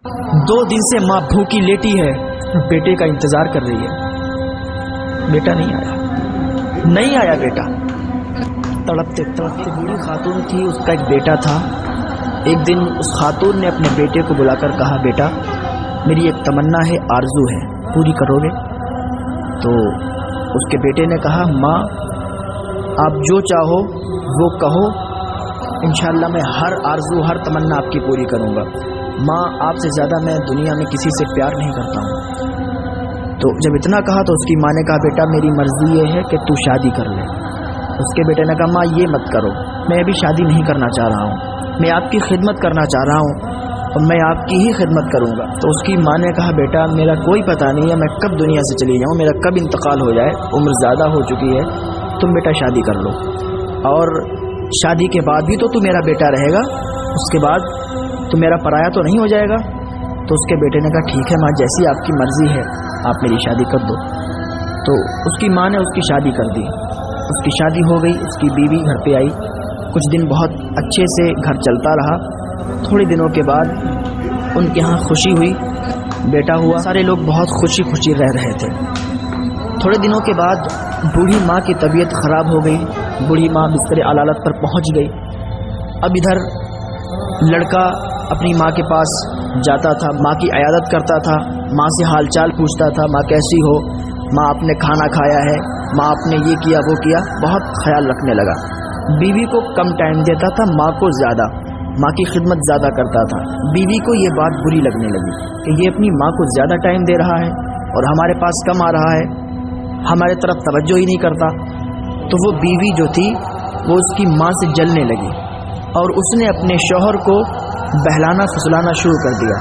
2 दिन से माँ भूखी लेटी है, बेटे का इंतजार कर रही है। बेटा नहीं आया बेटा। तड़पते तड़पते बूढ़ी खातून थी, उसका एक बेटा था। एक दिन उस खातून ने अपने बेटे को बुलाकर कहा, बेटा मेरी एक तमन्ना है, आरजू है, पूरी करोगे? तो उसके बेटे ने कहा, माँ आप जो चाहो वो कहो, इंशाअल्लाह मैं हर आरजू हर तमन्ना आपकी पूरी करूँगा। माँ आपसे ज़्यादा मैं दुनिया में किसी से प्यार नहीं करता हूँ। तो जब इतना कहा तो उसकी माँ ने कहा, बेटा मेरी मर्ज़ी ये है कि तू शादी कर ले। उसके बेटे ने कहा, माँ ये मत करो, मैं अभी शादी नहीं करना चाह रहा हूँ, मैं आपकी खिदमत करना चाह रहा हूँ और मैं आपकी ही खिदमत करूँगा। तो उसकी माँ ने कहा, बेटा मेरा कोई पता नहीं है मैं कब दुनिया से चली जाऊँ, मेरा कब इंतकाल हो जाए, उम्र ज़्यादा हो चुकी है, तुम बेटा शादी कर लो और शादी के बाद भी तो तू मेरा बेटा रहेगा, उसके बाद तू मेरा पराया तो नहीं हो जाएगा। तो उसके बेटे ने कहा, ठीक है माँ जैसी आपकी मर्ज़ी है आप मेरी शादी कर दो। तो उसकी माँ ने उसकी शादी कर दी। उसकी शादी हो गई, उसकी बीवी घर पे आई, कुछ दिन बहुत अच्छे से घर चलता रहा। थोड़े दिनों के बाद उनके यहाँ खुशी हुई, बेटा हुआ, सारे लोग बहुत खुशी खुशी रह रहे थे। थोड़े दिनों के बाद बूढ़ी माँ की तबीयत ख़राब हो गई, बूढ़ी माँ बिस्तर अलालत पर पहुँच गई। अब इधर लड़का अपनी माँ के पास जाता था, माँ की इयादत करता था, माँ से हालचाल पूछता था, माँ कैसी हो, माँ आपने खाना खाया है, माँ आपने ये किया वो किया, बहुत ख्याल रखने लगा। बीवी को कम टाइम देता था, माँ को ज़्यादा, माँ की खिदमत ज़्यादा करता था। बीवी को ये बात बुरी लगने लगी कि ये अपनी माँ को ज़्यादा टाइम दे रहा है और हमारे पास कम आ रहा है, हमारे तरफ तवज्जो ही नहीं करता। तो वो बीवी जो थी वो उसकी माँ से जलने लगी और उसने अपने शौहर को बहलाना फुसलाना शुरू कर दिया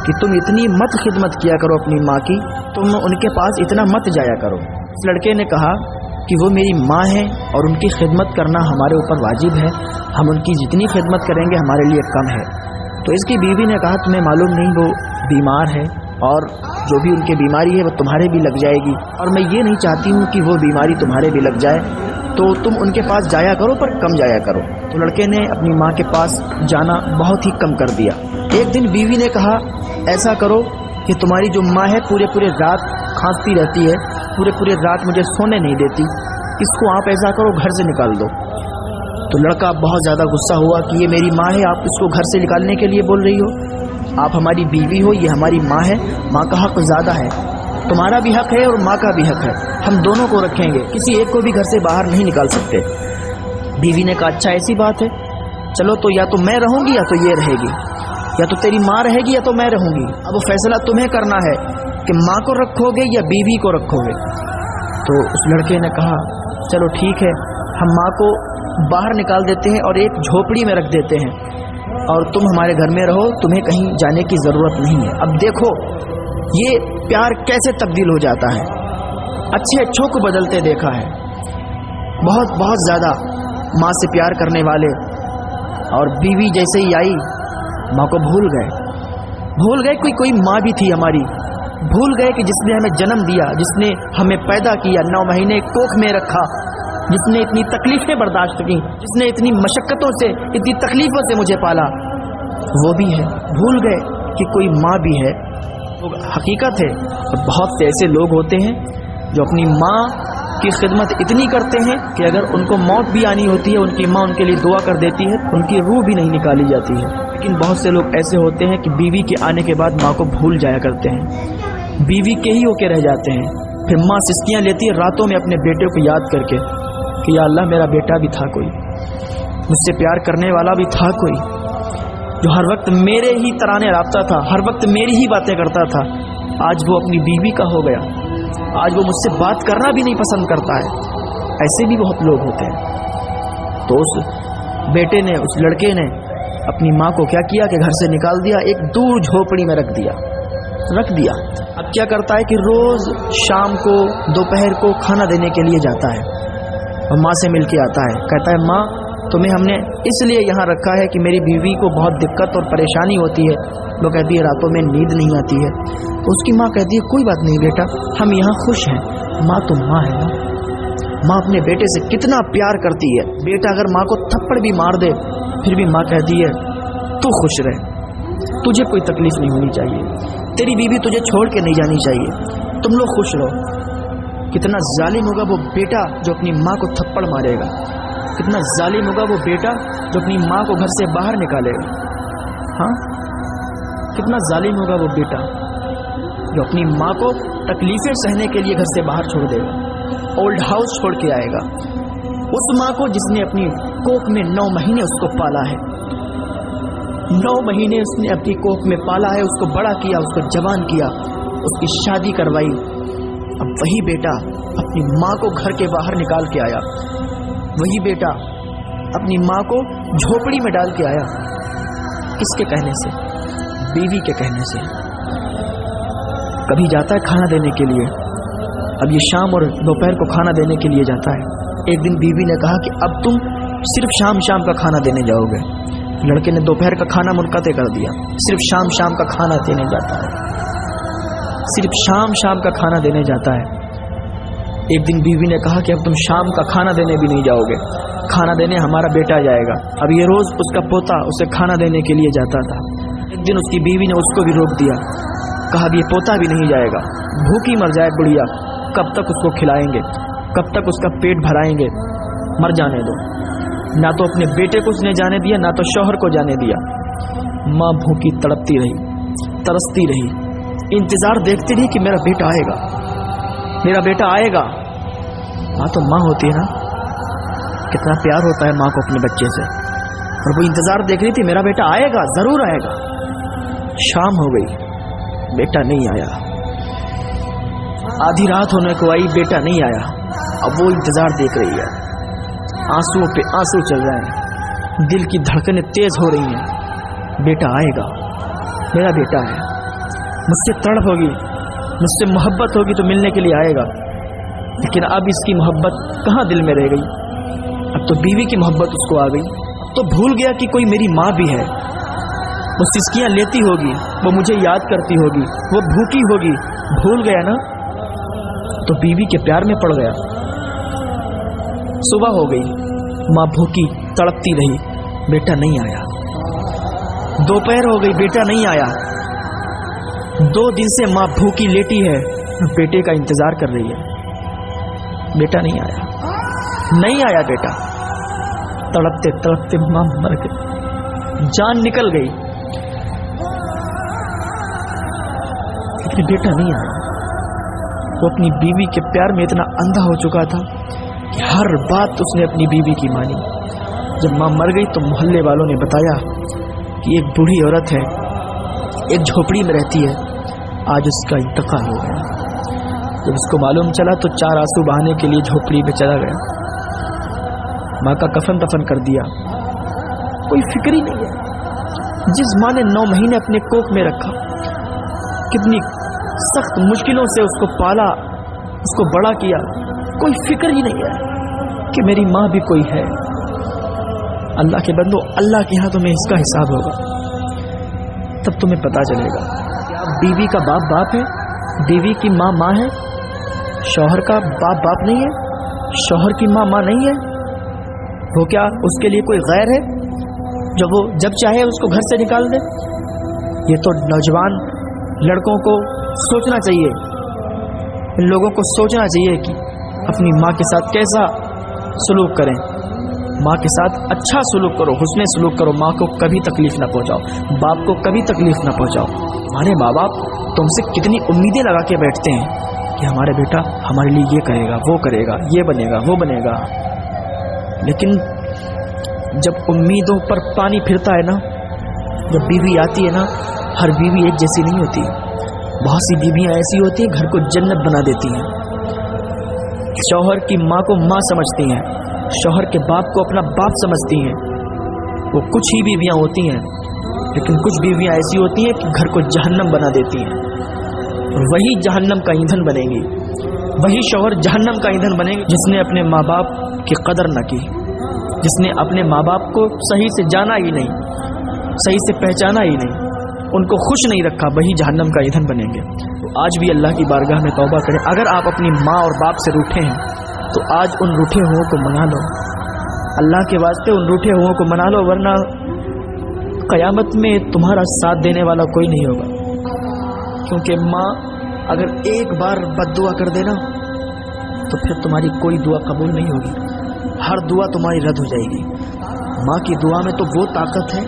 कि तुम इतनी मत खिदमत किया करो अपनी माँ की, तुम उनके पास इतना मत जाया करो। उस लड़के ने कहा कि वो मेरी माँ है और उनकी खिदमत करना हमारे ऊपर वाजिब है, हम उनकी जितनी खिदमत करेंगे हमारे लिए कम है। तो इसकी बीवी ने कहा, तुम्हें मालूम नहीं वो बीमार है और जो भी उनकी बीमारी है वो तुम्हारे भी लग जाएगी और मैं ये नहीं चाहती हूँ कि वो बीमारी तुम्हारे भी लग जाए, तो तुम उनके पास जाया करो पर कम जाया करो। तो लड़के ने अपनी माँ के पास जाना बहुत ही कम कर दिया। एक दिन बीवी ने कहा, ऐसा करो कि तुम्हारी जो माँ है पूरे रात खांसती रहती है, पूरे रात मुझे सोने नहीं देती, इसको आप ऐसा करो घर से निकाल दो। तो लड़का बहुत ज़्यादा गुस्सा हुआ कि ये मेरी माँ है, आप इसको घर से निकालने के लिए बोल रही हो, आप हमारी बीवी हो, ये हमारी माँ है, माँ का हक ज़्यादा है, तुम्हारा भी हक है और माँ का भी हक है, हम दोनों को रखेंगे, किसी एक को भी घर से बाहर नहीं निकाल सकते। बीवी ने कहा, अच्छा ऐसी बात है, चलो तो या तो मैं रहूँगी या तो ये रहेगी, या तो तेरी माँ रहेगी या तो मैं रहूँगी, अब वो फैसला तुम्हें करना है कि माँ को रखोगे या बीवी को रखोगे। तो उस लड़के ने कहा, चलो ठीक है, हम माँ को बाहर निकाल देते हैं और एक झोपड़ी में रख देते हैं और तुम हमारे घर में रहो, तुम्हें कहीं जाने की ज़रूरत नहीं है। अब देखो ये प्यार कैसे तब्दील हो जाता है, अच्छे अच्छों को बदलते देखा है। बहुत ज़्यादा माँ से प्यार करने वाले और बीवी जैसे ही आई माँ को भूल गए कोई माँ भी थी हमारी, भूल गए कि जिसने हमें जन्म दिया, जिसने हमें पैदा किया, 9 महीने कोख में रखा, जिसने इतनी तकलीफ़ें बर्दाश्त की, जिसने इतनी मशक्क़तों से इतनी तकलीफ़ों से मुझे पाला, वो भी है। भूल गए कि कोई माँ भी है। तो हकीकत है और बहुत से ऐसे लोग होते हैं जो अपनी माँ की खिदमत इतनी करते हैं कि अगर उनको मौत भी आनी होती है, उनकी माँ उनके लिए दुआ कर देती है, उनकी रूह भी नहीं निकाली जाती है। लेकिन बहुत से लोग ऐसे होते हैं कि बीवी के आने के बाद माँ को भूल जाया करते हैं, बीवी के ही होके रह जाते हैं। फिर माँ सिस्कियाँ लेती है रातों में अपने बेटे को याद करके कि या अल्लाह मेरा बेटा भी था कोई, मुझसे प्यार करने वाला भी था कोई, जो हर वक्त मेरे ही तराने राबता था, हर वक्त मेरी ही बातें करता था, आज वो अपनी बीवी का हो गया, आज वो मुझसे बात करना भी नहीं पसंद करता है। ऐसे भी बहुत लोग होते हैं। तो उस बेटे ने, उस लड़के ने अपनी माँ को क्या किया कि घर से निकाल दिया, एक दूर झोपड़ी में रख दिया। अब क्या करता है कि रोज़ शाम को दोपहर को खाना देने के लिए जाता है और माँ से मिल के आता है, कहता है माँ तुम्हें हमने इसलिए यहाँ रखा है कि मेरी बीवी को बहुत दिक्कत और परेशानी होती है, वो कहती है रातों में नींद नहीं आती है। उसकी माँ कहती है कोई बात नहीं बेटा, हम यहाँ खुश हैं। माँ तो माँ है ना, माँ अपने बेटे से कितना प्यार करती है। बेटा अगर माँ को थप्पड़ भी मार दे फिर भी माँ कहती है तू खुश रहे, تجھے کوئی تکلیف نہیں ہونی چاہیے, تیری بیوی تجھے چھوڑ کے نہیں جانی چاہیے, تم لوگ خوش رہو. کتنا ظالم ہوگا وہ بیٹا جو اپنی ماں کو تھپڑ مارے گا, کتنا ظالم ہوگا وہ بیٹا جو اپنی ماں کو گھر سے باہر نکالے گا. ہاں, کتنا ظالم ہوگا وہ بیٹا جو اپنی ماں کو تکلیفیں سہنے کے لیے گھر سے باہر چھوڑ دے گا, اولڈ ہاؤس چھوڑ کے آئے گا. اس ماں کو جس نے اپنی کوکھ میں 9 مہینے اس کو پالا ہے, 9 مہینے اس نے اپنی کوکھ میں پالا ہے, اس کو بڑا کیا, اس کو جوان کیا, اس کی شادی کروائی. اب وہی بیٹا اپنی ماں کو گھر کے باہر نکال کے آیا, وہی بیٹا اپنی ماں کو جھوپڑی میں ڈال کے آیا. کس کے کہنے سے؟ بیوی کے کہنے سے. کبھی جاتا ہے کھانا دینے کے لیے, اب یہ شام اور دوپہر کو کھانا دینے کے لیے جاتا ہے. ایک دن بیوی نے کہا کہ اب تم صرف شام کا کھانا دینے جاؤ گے. لڑکے نے دوپہر کا کھانا منقطع کر دیا, صرف شام کا کھانا دینے جاتا ہے, صرف شام کا کھانا دینے جاتا ہے. ایک دن بیوی نے کہا کہ اب تم شام کا کھانا دینے بھی نہیں جاؤ گے, کھانا دینے ہمارا بیٹا جائے گا. اب یہ روز اس کا پوتا اسے کھانا دینے کے لیے جاتا تھا. ایک دن اس کی بیوی نے اس کو بھی روک دیا, کہا اب یہ پوتا بھی نہیں جائے گا, بھوکی مر جائے بڑھیا, کب تک اس کو کھلائیں گے, کب تک اس کا پیٹ بھرائیں گے, مر جانے دو. نہ تو اپنے بیٹے کو اس نے جانے دیا, نہ تو شوہر کو جانے دیا. ماں بھوکی تڑپتی رہی, ترستی رہی, انتظار دیکھتی رہی کہ میرا بیٹا آئے گا, میرا بیٹا آئے گا. ماں تو ماں ہوتی ہے نا, کتنا پیار ہوتا ہے ماں کو اپنے بچے سے, اور وہ انتظار دیکھ رہی تھی میرا بیٹا آئے گا, ضرور آئے گا. شام ہو گئی, بیٹا نہیں آیا. آدھی رات ہونے کو آئی, بیٹا نہیں آیا. اب وہ انتظار دیکھ رہی ہے, آنسو پہ آنسو چل رہے ہیں, دل کی دھڑکنیں تیز ہو رہی ہیں. بیٹا آئے گا, میرا بیٹا ہے, مجھ سے تڑپ ہوگی, مجھ سے محبت ہوگی تو ملنے کے لیے آئے گا. لیکن اب اس کی محبت کہاں دل میں رہ گئی. اب تو بیوی کی محبت اس کو آ گئی. اب تو بھول گیا کہ کوئی میری ماں بھی ہے. وہ سسکیاں لیتی ہوگی, وہ مجھے یاد کرتی ہوگی, وہ بھوکی ہوگی. بھول گیا نا, تو بیوی کے پیار میں پڑ گیا. صبح ہو گئی, ماں بھوکی تڑپتی رہی, بیٹا نہیں آیا. دوپہر ہو گئی, بیٹا نہیں آیا. 2 دن سے ماں بھوکی لیٹی ہے, بیٹے کا انتظار کر رہی ہے. بیٹا نہیں آیا, نہیں آیا بیٹا. تڑپتے تڑپتے ماں مر گئی, جان نکل گئی. لیکن بیٹا نہیں آیا. وہ اپنی بیوی کے پیار میں اتنا اندھا ہو چکا تھا کہ ہر بات اس نے اپنی بیوی کی مانی. جب ماں مر گئی تو محلے والوں نے بتایا کہ ایک بوڑھی عورت ہے, ایک جھوپڑی میں رہتی ہے, آج اس کا انتقال ہو گیا. جب اس کو معلوم چلا تو 4 آنسو بہانے کے لیے جھوپڑی میں چلا گیا. ماں کا کفن دفن کر دیا. کوئی فکر ہی نہیں ہے. جس ماں نے 9 مہینے اپنے کوکھ میں رکھا, کتنی سخت مشکلوں سے اس کو پالا, اس کو بڑا کیا, کوئی فکر ہی نہیں ہے کہ میری ماں بھی کوئی ہے. اللہ کے بندو, اللہ کے ہاں تمہیں اس کا حساب ہوگا, تب تمہیں پتا چلے گا. بیوی کا باپ باپ ہے, بیوی کی ماں ماں ہے, شوہر کا باپ باپ نہیں ہے, شوہر کی ماں ماں نہیں ہے. وہ کیا اس کے لیے کوئی غیر ہے جو وہ جب چاہے اس کو گھر سے نکال دے؟ یہ تو نوجوان لڑکوں کو سوچنا چاہیے, ان لوگوں کو سوچنا چاہیے کہ اپنی ماں کے ساتھ کیسا سلوک کریں. ماں کے ساتھ اچھا سلوک کرو, حسن سلوک کرو. ماں کو کبھی تکلیف نہ پہنچاؤ, باپ کو کبھی تکلیف نہ پہنچاؤ. ہمارے ماں باپ تم سے کتنی امیدیں لگا کے بیٹھتے ہیں کہ ہمارے بیٹا ہمارے لیے یہ کرے گا, وہ کرے گا, یہ بنے گا, وہ بنے گا. لیکن جب امیدوں پر پانی پھرتا ہے نا, جب بیوی آتی ہے نا, ہر بیوی ایک جیسی نہیں ہوتی. بہت سی بیویاں ایسی ہوتی ہیں گھر کو جنت بنا دیتی ہیں. شوہر کی ماں کو ماں سمجھتی ہیں, شوہر کے باپ کو اپنا باپ سمجھتی ہیں. وہ کچھ ہی بیویاں ہوتی ہیں, لیکن کچھ بیویاں ایسی ہوتی ہیں کہ گھر کو جہنم بنا دیتی ہیں. اور وہی جہنم کا ایندھن بنے گی, وہی شوہر جہنم کا ایندھن بنے گی جس نے اپنے ماں باپ کی قدر نہ کی, جس نے اپنے ماں باپ کو صحیح سے جانا ہی نہیں, صحیح سے پہچانا ہی نہیں, ان کو خوش نہیں رکھا, وہی جہنم کا ایندھن بنیں گے. تو آج بھی اللہ کی بارگاہ میں توبہ کریں. اگر آپ اپنی ماں اور باپ سے روٹھے ہیں تو آج ان روٹھے ہوں کو منا لو, اللہ کے واسطے ان روٹھے ہوں کو منا لو, ورنہ قیامت میں تمہارا ساتھ دینے والا کوئی نہیں ہوگا، کیونکہ ماں اگر ایک بار بد دعا کر دینا تو پھر تمہاری کوئی دعا قبول نہیں ہوگی، ہر دعا تمہاری رد ہو جائے گی۔ ماں کی دعا میں تو وہ طاقت ہے